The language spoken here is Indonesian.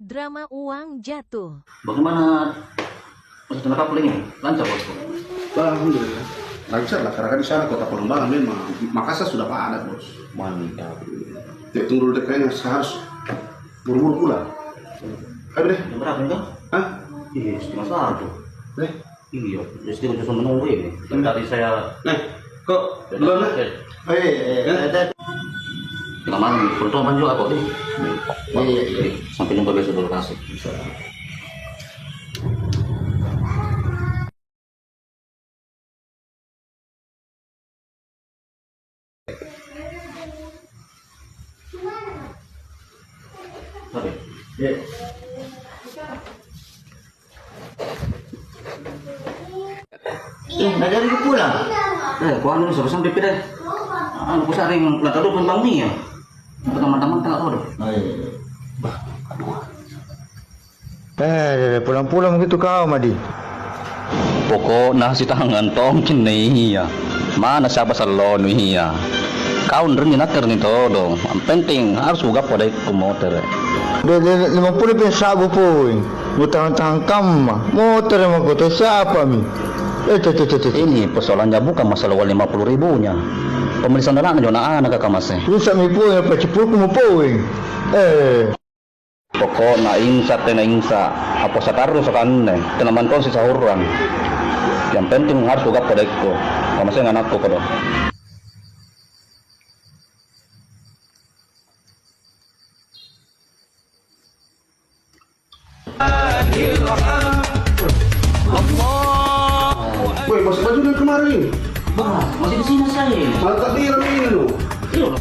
Drama uang jatuh. Bagaimana proses travelingnya? Lancar bosku? Alhamdulillah. Lancar lah, karena kan di sana kota Palembang memang Makassar sudah padat bos. Mantap. Ya tunggu dulu deh, kayaknya saya harus buru-buru pulang. Ayo deh. Jam berapa nih kak? Hah? Iya, setengah satu. Iya, jadi kita cuma menunggu ini. Dan tadi saya Kok belum lah? tengah malam, pertemuan juga kok nih. Sampai jumpa besok dulu kasih. Sorry. Ada yang pulang. Kau anu sampai deh. Anu ku saring latar dulu tentang mie ya. Teman-teman tak tahu deh. Pulang-pulang gitu kau, Madi. Pokok nasi tangan tong kini ya. Mana siapa salon ya. Kau nering naker nih todo. Yang penting harus buka pada motor. Udah 50 pun sabu pun. Utang-utang kamu, motor emang kau siapa mi? Ini persoalannya bukan masalah uang 50.000-nya. Pemeriksaan darah anak kakak masih. Rusak mi pun apa cepul kamu pun. Pokok na ingsa. Apa sataru sekan nih. Tenaman kau sisa orang. Yang penting harus buka pada itu. Kamu masih anakku pada. Woi, masih baju dari kemarin. Masih di sini saya. Mantap dia ini loh. Iya.